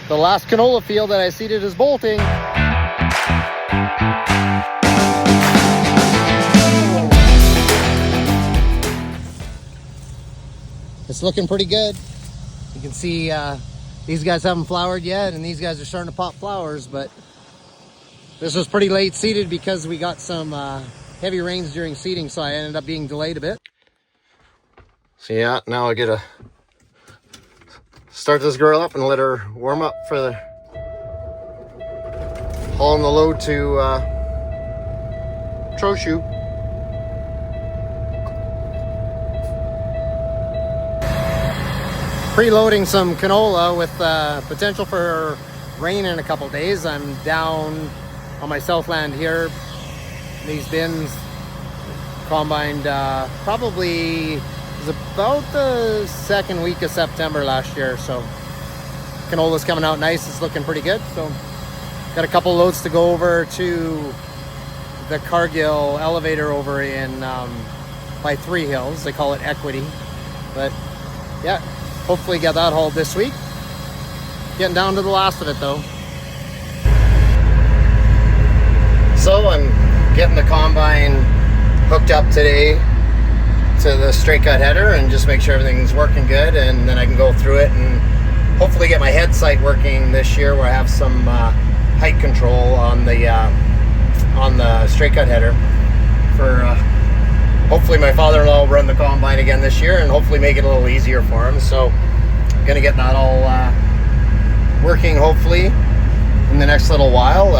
the last canola field that I seeded is bolting. It's looking pretty good. You can see these guys haven't flowered yet, and these guys are starting to pop flowers, but this was pretty late seeded because we got some heavy rains during seeding, so I ended up being delayed a bit. So yeah, now I gotta start this girl up and let her warm up for the hauling the load to Trochu. Preloading some canola with potential for rain in a couple days. I'm down on my southland here. These bins combined probably was about the second week of September last year, so canola's coming out nice. It's looking pretty good. So got a couple loads to go over to the Cargill elevator over in by Three Hills. They call it Equity, but yeah, hopefully get that hauled this week. Getting down to the last of it though. So I'm getting the combine hooked up today to the straight cut header and just make sure everything's working good, and then I can go through it and hopefully get my head sight working this year, where I have some height control on the straight cut header for hopefully my father-in-law will run the combine again this year and hopefully make it a little easier for him. So I'm gonna get that all working hopefully in the next little while.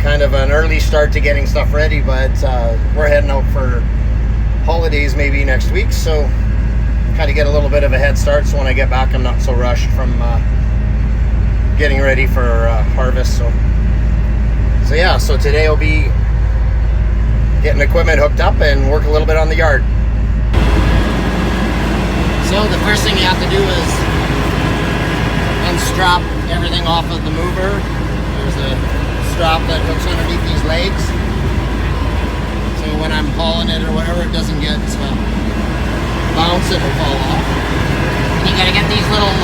Kind of an early start to getting stuff ready, but we're heading out for holidays maybe next week, so kind of get a little bit of a head start, so when I get back I'm not so rushed from getting ready for harvest. So yeah, so today I'll be getting equipment hooked up and work a little bit on the yard. So the first thing you have to do is unstrap everything off of the mover. There's a strap that hooks underneath these legs, so when I'm hauling it or whatever, it doesn't get bounce, it'll fall off. And you gotta get these little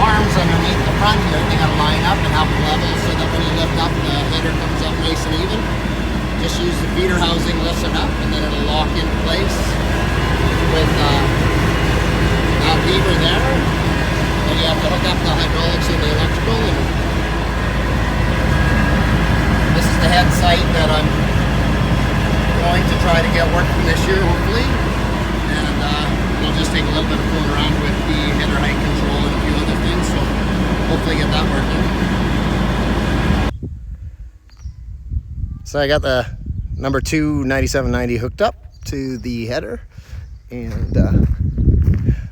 arms underneath the front here. They gotta line up and have them level so that when you lift up, the header comes up nice and even. Just use the feeder housing, lifts it up, and then it'll lock into place with that lever there. Then you have to hook up the hydraulics and the electrical, and this is the head sight that I'm going to try to get working this year, hopefully. And it'll just take a little bit of fooling around with the header height control and a few other things, so hopefully get that working. So I got the number 2 9790 hooked up to the header, and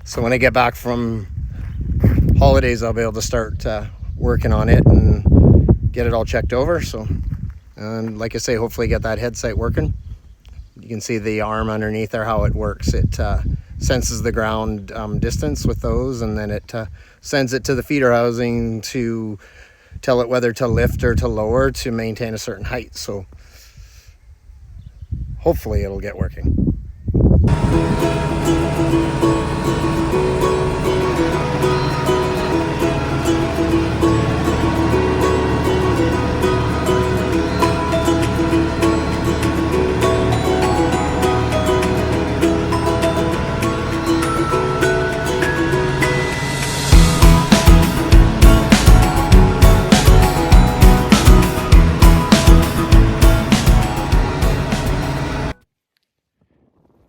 so when I get back from holidays I'll be able to start working on it and get it all checked over. So and like I say, hopefully get that head sight working. You can see the arm underneath there, how it works. It senses the ground distance with those, and then it sends it to the feeder housing to tell it whether to lift or to lower to maintain a certain height. So hopefully it'll get working.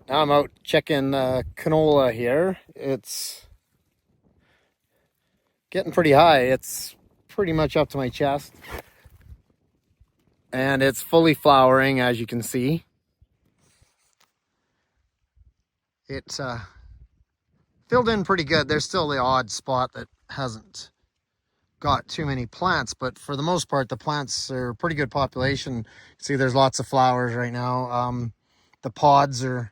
Now I'm out checking canola here. It's getting pretty high. It's pretty much up to my chest. And it's fully flowering, as you can see. It's filled in pretty good. There's still the odd spot that hasn't got too many plants, but for the most part, the plants are pretty good population. See, there's lots of flowers right now. The pods are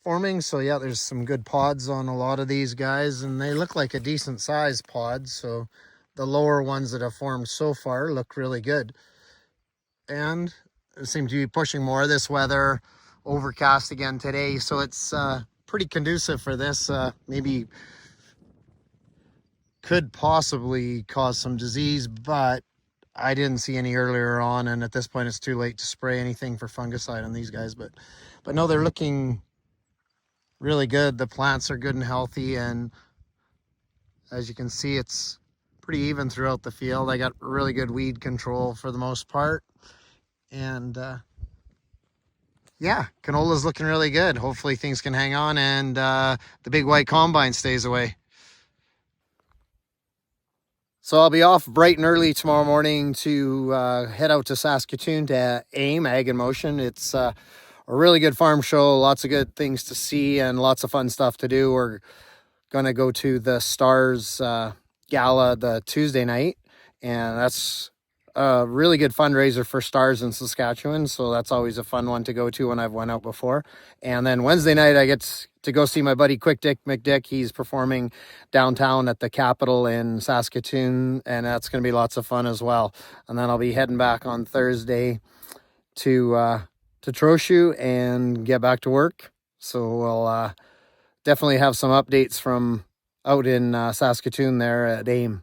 forming, so yeah, there's some good pods on a lot of these guys, and they look like a decent sized pod. So the lower ones that have formed so far look really good, and it seems to be pushing more. This weather, overcast again today, so it's pretty conducive for this. Maybe could possibly cause some disease, but I didn't see any earlier on, and at this point it's too late to spray anything for fungicide on these guys. But no, they're looking really good. The plants are good and healthy, and as you can see, it's pretty even throughout the field. I got really good weed control for the most part, and yeah, canola's looking really good. Hopefully things can hang on, and the big white combine stays away. So I'll be off bright and early tomorrow morning to head out to Saskatoon to AIM, Ag in Motion. It's a really good farm show, lots of good things to see and lots of fun stuff to do. We're going to go to the Stars Gala the Tuesday night, and that's a really good fundraiser for Stars in Saskatchewan, so that's always a fun one to go to when I've went out before. And then Wednesday night I get to go see my buddy Quick Dick McDick. He's performing downtown at the Capitol in Saskatoon, and that's going to be lots of fun as well. And then I'll be heading back on Thursday to Trochu and get back to work. So we'll definitely have some updates from out in Saskatoon there at AIM.